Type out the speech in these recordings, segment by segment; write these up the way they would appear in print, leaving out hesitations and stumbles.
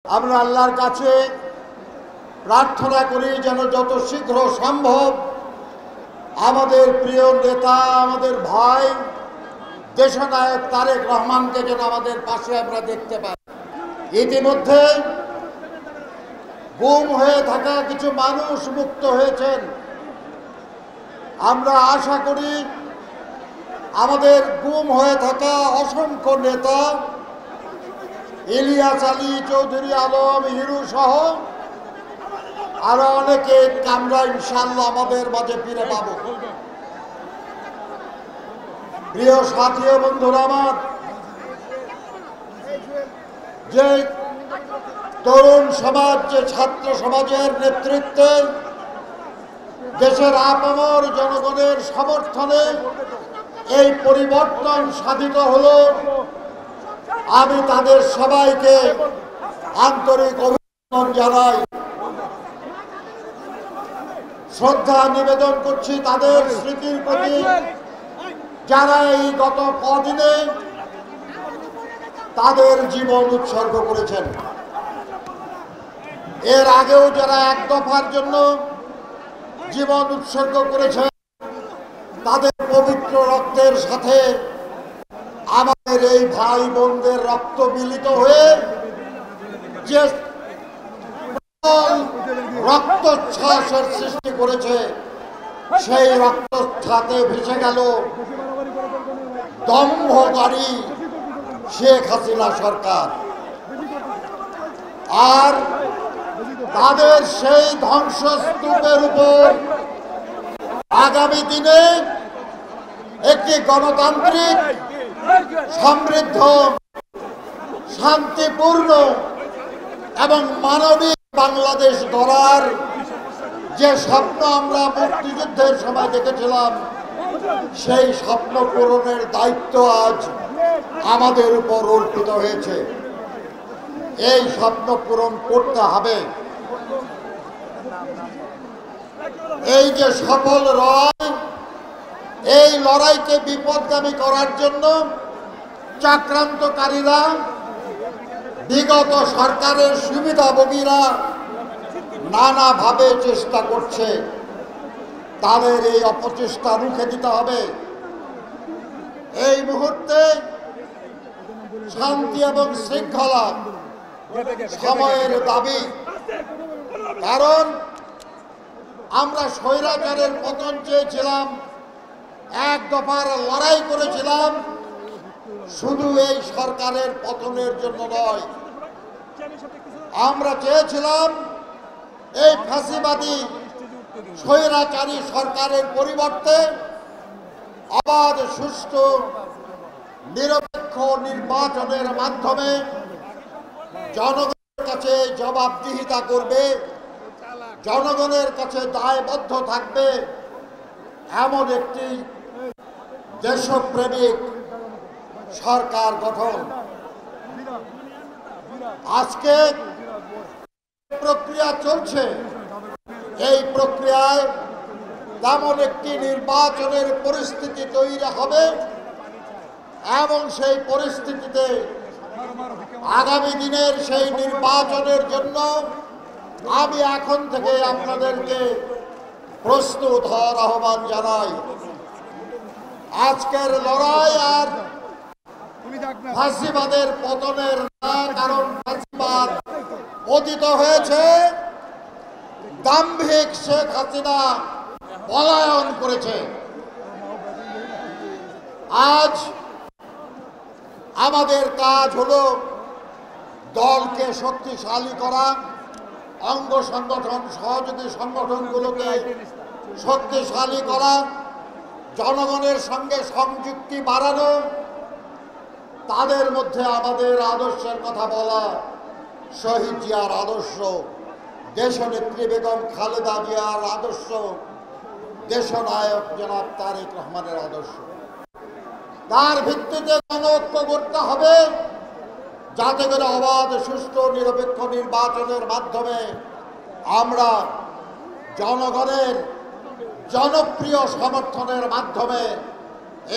আমরা আল্লাহর কাছে প্রার্থনা করি যেন যত শীঘ্র সম্ভব আমাদের প্রিয় নেতা, আমাদের ভাই দেশনায়ক তারেক রহমানকে যেন আমাদের পাশে আমরা দেখতে পাই। ইতিমধ্যে গুম হয়ে থাকা কিছু মানুষ মুক্ত হয়েছেন। আমরা আশা করি আমাদের গুম হয়ে থাকা অসংখ্য নেতা ইলিয়াস আলী, চৌধুরী আলম, হিরু সহ আরো অনেকে আমরা ইনশাআল্লাহ আমাদের মাঝে ফিরে পাব। প্রিয় সাথী ও বন্ধুরা, আমার যে তরুণ সমাজ, যে ছাত্র সমাজের নেতৃত্বে দেশের আপামর জনগণের সমর্থনে এই পরিবর্তন সাধিত হলো, আমি তাদের সবাইকে আন্তরিক অভিনন্দন জানাই, শ্রদ্ধা নিবেদন করছি তাদের স্মৃতির প্রতি যারা এই গত কদিনে তাদের জীবন উৎসর্গ করেছেন। এর আগেও যারা এক দফার জন্য জীবন উৎসর্গ করেছেন, তাদের পবিত্র রক্তের সাথে আমাদের এই ভাই বোনদের রক্ত মিলিত হয়ে যে রক্তচ্ছ্বাসের সৃষ্টি করেছে, সেই রক্তচ্ছ্বাসে ভেসে গেল দম্ভকারী শেখ হাসিনা সরকার। আর তাদের সেই ধ্বংসস্তূপের উপর আগামী দিনে একটি গণতান্ত্রিক, সমৃদ্ধ, শান্তিপূর্ণ এবং মানবিক বাংলাদেশ গড়ার যে স্বপ্ন আমরা মুক্তিযুদ্ধের সময় দেখেছিলাম, সেই স্বপ্ন পূরণের দায়িত্ব আজ আমাদের উপর অর্পিত হয়েছে। এই স্বপ্ন পূরণ করতে হবে। এই যে সফল লড়াই, এই লড়াইকে বিপদগামী করার জন্য চক্রান্তকারীরা, বিগত সরকারের সুবিধাভোগীরা নানাভাবে চেষ্টা করছে। তাদের এই অপচেষ্টা রুখে দিতে হবে। এই মুহূর্তে শান্তি এবং শৃঙ্খলা সময়ের দাবি। কারণ আমরা স্বৈরাচারের পতন চেয়েছিলাম, এক দফার লড়াই করেছিলাম, শুধু এই সরকারের পতনের জন্য নয়। আমরা চেয়েছিলাম এই ফাঁসিবাদী স্বৈরাচারী সরকারের পরিবর্তে অবাধ, সুষ্ঠু, নিরপেক্ষ নির্বাচনের মাধ্যমে জনগণের কাছে জবাবদিহিতা করবে, জনগণের কাছে দায়বদ্ধ থাকবে, এমন একটি দেশপ্রেমিক সরকার গঠন। আজকে প্রক্রিয়া চলছে। এই প্রক্রিয়ায় তেমন একটি নির্বাচনের পরিস্থিতি তৈরি হবে এবং সেই পরিস্থিতিতে আগামী দিনের সেই নির্বাচনের জন্য আমি এখন থেকে আপনাদেরকে প্রস্তুত হওয়ার আহ্বান জানাই। আজকের লড়াই আর ফাঁসিবাদের পতনের না, কারণ ফাঁসিবাদ পতিত হয়েছে, দাম্ভিক শেখ হাসিনা পলায়ন করেছে। আজ আমাদের কাজ হলো দলকে শক্তিশালী করা, অঙ্গ সংগঠন, সহযোগী সংগঠনগুলোকে শক্তিশালী করা, জনগণের সঙ্গে সংযুক্তি বাড়ানো, তাদের মধ্যে আমাদের আদর্শের কথা বলা, শহীদ জিয়ার আদর্শ, দেশনেত্রী বেগম খালেদা জিয়ার আদর্শ, দেশনায়ক জনাব তারেক রহমানের আদর্শ। তার ভিত্তিতে গণঐক্য করতে হবে, যাতে করে অবাধ, সুষ্ঠু, নিরপেক্ষ নির্বাচনের মাধ্যমে আমরা জনগণের জনপ্রিয় সমর্থনের মাধ্যমে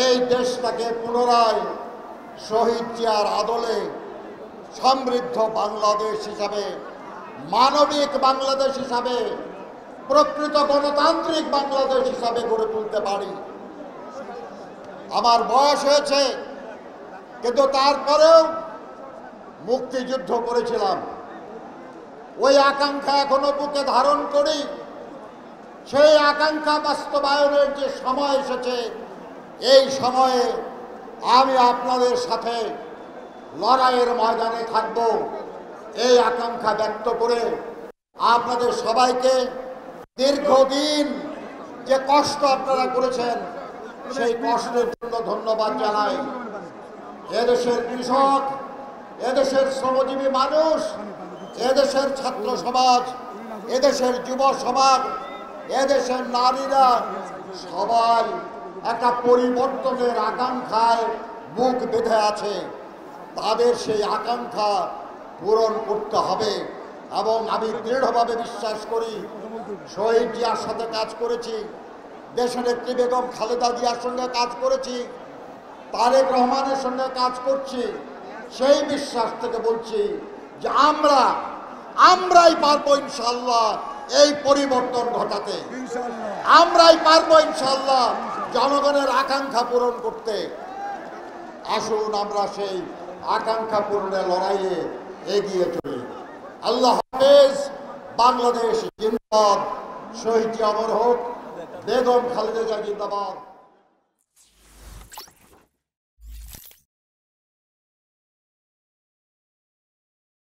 এই দেশটাকে পুনরায় শহীদ জিয়ার আদলে সমৃদ্ধ বাংলাদেশ হিসাবে, মানবিক বাংলাদেশ হিসাবে, প্রকৃত গণতান্ত্রিক বাংলাদেশ হিসাবে গড়ে তুলতে পারি। আমার বয়স হয়েছে, কিন্তু তারপরেও মুক্তিযুদ্ধ করেছিলাম। ওই আকাঙ্ক্ষা এখনো বুকে ধারণ করি। সেই আকাঙ্ক্ষা বাস্তবায়নের যে সময় এসেছে, এই সময়ে আমি আপনাদের সাথে লড়াইয়ের ময়দানে থাকব, এই আকাঙ্ক্ষা ব্যক্ত করে আপনাদের সবাইকে দীর্ঘদিন যে কষ্ট আপনারা করেছেন, সেই কষ্টের জন্য ধন্যবাদ জানাই। এদেশের কৃষক, এদেশের শ্রমজীবী মানুষ, এদেশের ছাত্র সমাজ, এদেশের যুব সমাজ, এদেশের নারীরা সবাই একটা পরিবর্তনের আকাঙ্ক্ষায় বুক বেঁধে আছে। তাদের সেই আকাঙ্ক্ষা পূরণ করতে হবে এবং আমি দৃঢ়ভাবে বিশ্বাস করি, শহীদ জিয়ার সাথে কাজ করেছি, দেশনেত্রী বেগম খালেদা জিয়ার সঙ্গে কাজ করেছি, তারেক রহমানের সঙ্গে কাজ করছি। সেই বিশ্বাস থেকে বলছি যে আমরাই পারবো ইনশাল্লাহ এই পরিবর্তন ঘটাতে, আমরাই পারবো ইনশাল্লাহ জনগণের আকাঙ্ক্ষা পূরণ করতে। আসুন আমরা সেই আকাঙ্ক্ষা পূরণের লড়াইয়ে এগিয়ে চলি। আল্লাহ হাফেজ। বাংলাদেশ জিন্দাবাদ। শহীদ জিয়া অমর হোক। বেগম খালেদা জিয়া জিন্দাবাদ।